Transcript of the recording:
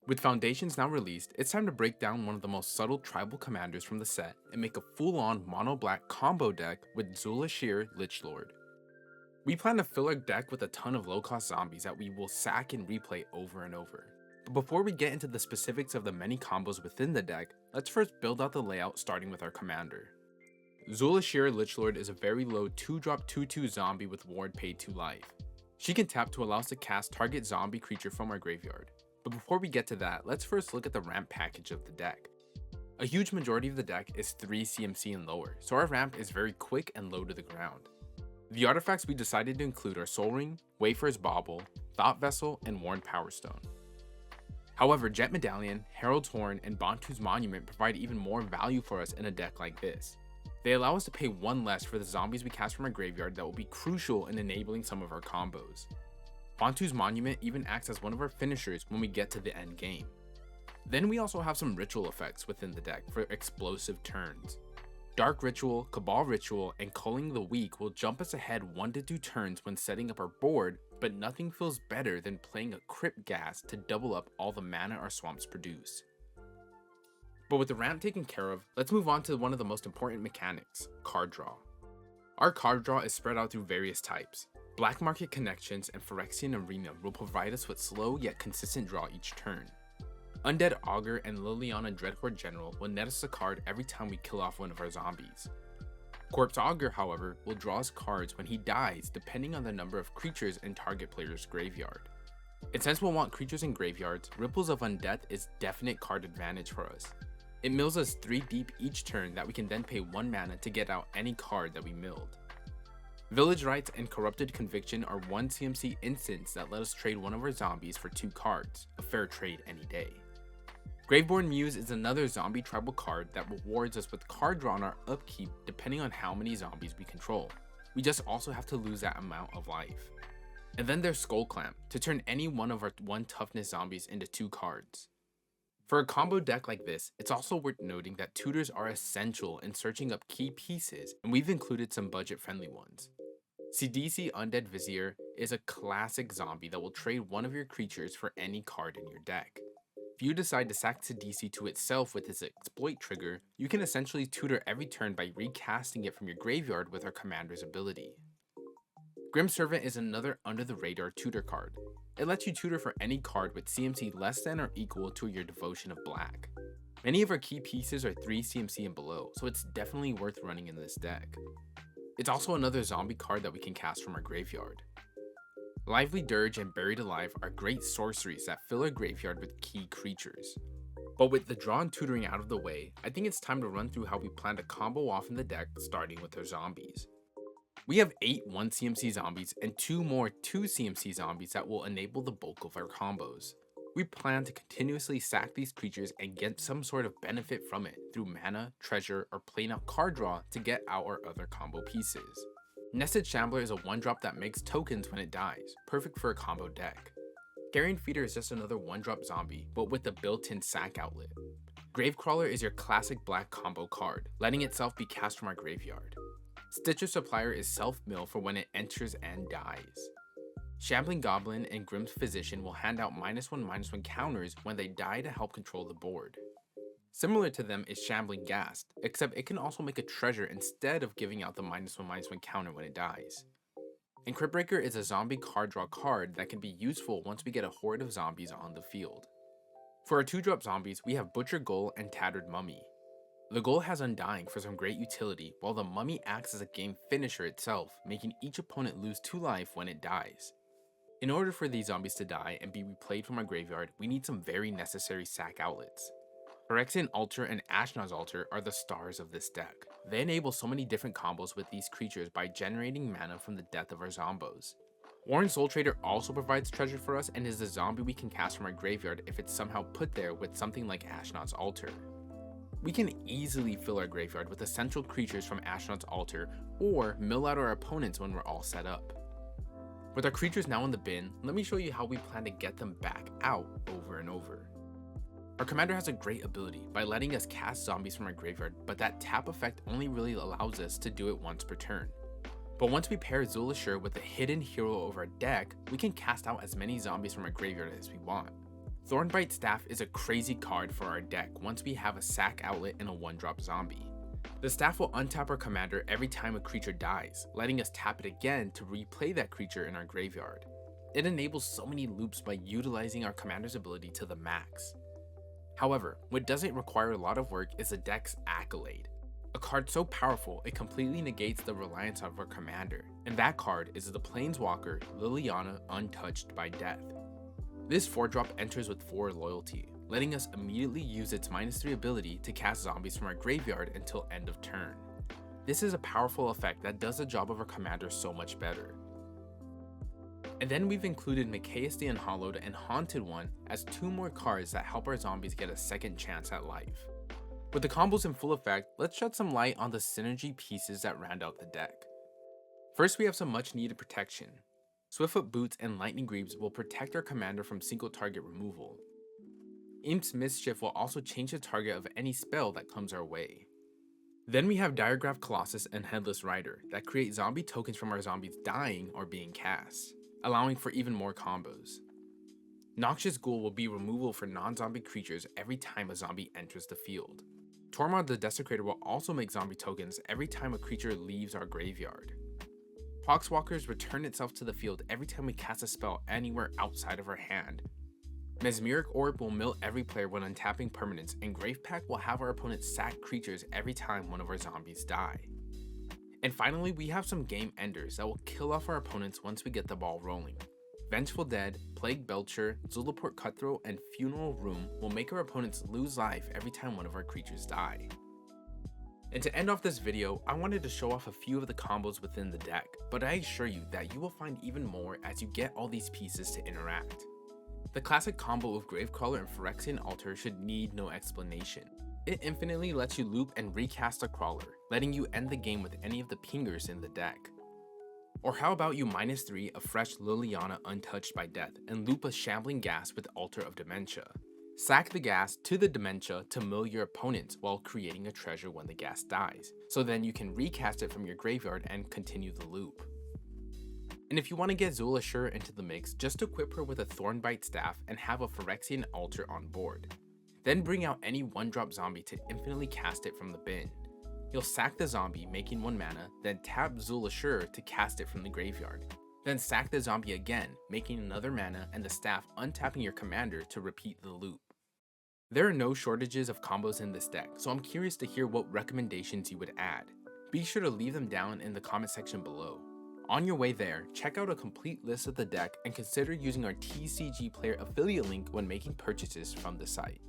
With Foundations now released, it's time to break down one of the most subtle tribal commanders from the set and make a full-on mono-black combo deck with Zul Ashur Lich Lord. We plan to fill our deck with a ton of low-cost zombies that we will sack and replay over and over. But before we get into the specifics of the many combos within the deck, let's first build out the layout starting with our commander. Zul Ashur Lich Lord is a very low 2-drop 2/2 zombie with ward paid 2 life. She can tap to allow us to cast target zombie creature from our graveyard. But before we get to that, let's first look at the ramp package of the deck. A huge majority of the deck is 3 CMC and lower, so our ramp is very quick and low to the ground. The artifacts we decided to include are Soul Ring, Wafer's Bauble, Thought Vessel, and Worn Power Stone. However, Jet Medallion, Herald's Horn, and Bantu's Monument provide even more value for us in a deck like this. They allow us to pay 1 less for the zombies we cast from our graveyard that will be crucial in enabling some of our combos. Bantu's Monument even acts as one of our finishers when we get to the end game. Then we also have some ritual effects within the deck for explosive turns. Dark Ritual, Cabal Ritual, and Culling the Weak will jump us ahead 1 to 2 turns when setting up our board, but nothing feels better than playing a Crypt Gas to double up all the mana our swamps produce. But with the ramp taken care of, let's move on to one of the most important mechanics, card draw. Our card draw is spread out through various types. Black Market Connections and Phyrexian Arena will provide us with slow yet consistent draw each turn. Undead Augur and Liliana Dreadhorde General will net us a card every time we kill off one of our zombies. Corpse Augur, however, will draw us cards when he dies depending on the number of creatures in target player's graveyard. And since we'll want creatures in graveyards, Ripples of Undeath is definite card advantage for us. It mills us 3 deep each turn that we can then pay 1 mana to get out any card that we milled. Village Rites and Corrupted Conviction are 1 CMC instants that let us trade one of our zombies for 2 cards, a fair trade any day. Graveborn Muse is another zombie tribal card that rewards us with card draw on our upkeep depending on how many zombies we control. We just also have to lose that amount of life. And then there's Skull Clamp, to turn any one of our 1 toughness zombies into 2 cards. For a combo deck like this, it's also worth noting that tutors are essential in searching up key pieces, and we've included some budget-friendly ones. Sidisi Undead Vizier is a classic zombie that will trade one of your creatures for any card in your deck. If you decide to sack Sidisi to itself with its exploit trigger, you can essentially tutor every turn by recasting it from your graveyard with our commander's ability. Grim Servant is another under-the-radar tutor card. It lets you tutor for any card with CMC less than or equal to your Devotion of Black. Many of our key pieces are 3 CMC and below, so it's definitely worth running in this deck. It's also another zombie card that we can cast from our graveyard. Lively Dirge and Buried Alive are great sorceries that fill our graveyard with key creatures. But with the draw and tutoring out of the way, I think it's time to run through how we plan to combo off in the deck starting with our zombies. We have 8 1 CMC zombies and 2 more 2 CMC zombies that will enable the bulk of our combos. We plan to continuously sack these creatures and get some sort of benefit from it through mana, treasure, or playing out card draw to get out our other combo pieces. Nested Shambler is a 1-drop that makes tokens when it dies, perfect for a combo deck. Carrion Feeder is just another 1-drop zombie, but with a built-in sack outlet. Gravecrawler is your classic black combo card, letting itself be cast from our graveyard. Stitcher Supplier is self-mill for when it enters and dies. Shambling Goblin and Grim's Physician will hand out -1/-1 counters when they die to help control the board. Similar to them is Shambling Ghast, except it can also make a treasure instead of giving out the -1/-1 counter when it dies. And Cryptbreaker is a zombie card draw card that can be useful once we get a horde of zombies on the field. For our 2-drop zombies, we have Butcher Ghoul and Tattered Mummy. The Ghoul has Undying for some great utility, while the Mummy acts as a game finisher itself, making each opponent lose 2 life when it dies. In order for these zombies to die and be replayed from our graveyard, we need some very necessary sack outlets. Phyrexian Altar and Ashnod's Altar are the stars of this deck. They enable so many different combos with these creatures by generating mana from the death of our zombos. Warren Soul Trader also provides treasure for us and is a zombie we can cast from our graveyard if it's somehow put there with something like Ashnod's Altar. We can easily fill our graveyard with essential creatures from Ashnod's Altar or mill out our opponents when we're all set up. With our creatures now in the bin, let me show you how we plan to get them back out over and over. Our commander has a great ability by letting us cast zombies from our graveyard, but that tap effect only really allows us to do it once per turn. But once we pair Zul Ashur with the hidden hero of our deck, we can cast out as many zombies from our graveyard as we want. Thornbite Staff is a crazy card for our deck once we have a sack outlet and a 1-drop zombie. The staff will untap our commander every time a creature dies, letting us tap it again to replay that creature in our graveyard. It enables so many loops by utilizing our commander's ability to the max. However, what doesn't require a lot of work is the deck's Accolade. A card so powerful it completely negates the reliance of our commander, and that card is the Planeswalker Liliana Untouched by Death. This 4-drop enters with 4 loyalty, letting us immediately use its -3 ability to cast zombies from our graveyard until end of turn. This is a powerful effect that does the job of our commander so much better. And then we've included Mikaeus the Unhallowed and Haunted One as 2 more cards that help our zombies get a second chance at life. With the combos in full effect, let's shed some light on the synergy pieces that round out the deck. First, we have some much needed protection. Swiftfoot Boots and Lightning Greaves will protect our commander from single target removal. Imp's Mischief will also change the target of any spell that comes our way. Then we have Diregraph Colossus and Headless Rider that create zombie tokens from our zombies dying or being cast, allowing for even more combos. Noxious Ghoul will be removal for non-zombie creatures every time a zombie enters the field. Tormod the Desecrator will also make zombie tokens every time a creature leaves our graveyard. Poxwalkers return itself to the field every time we cast a spell anywhere outside of our hand. Mesmeric Orb will mill every player when untapping permanents, and Gravepack will have our opponents sack creatures every time one of our zombies die. And finally, we have some game enders that will kill off our opponents once we get the ball rolling. Vengeful Dead, Plague Belcher, Zulaport Cutthroat, and Funeral Room will make our opponents lose life every time one of our creatures die. And to end off this video, I wanted to show off a few of the combos within the deck, but I assure you that you will find even more as you get all these pieces to interact. The classic combo of Gravecrawler and Phyrexian Altar should need no explanation. It infinitely lets you loop and recast a crawler, letting you end the game with any of the pingers in the deck. Or how about you -3 a fresh Liliana Untouched by Death and loop a Shambling Gas with Altar of Dementia. Sack the gas to the Dementia to mill your opponents while creating a treasure when the gas dies, so then you can recast it from your graveyard and continue the loop. And if you want to get Zul Ashur into the mix, just equip her with a Thornbite Staff and have a Phyrexian Altar on board. Then bring out any 1-drop zombie to infinitely cast it from the bin. You'll sack the zombie, making 1 mana, then tap Zul Ashur to cast it from the graveyard. Then sack the zombie again, making another mana and the staff untapping your commander to repeat the loop. There are no shortages of combos in this deck, so I'm curious to hear what recommendations you would add. Be sure to leave them down in the comment section below. On your way there, check out a complete list of the deck and consider using our TCG Player affiliate link when making purchases from the site.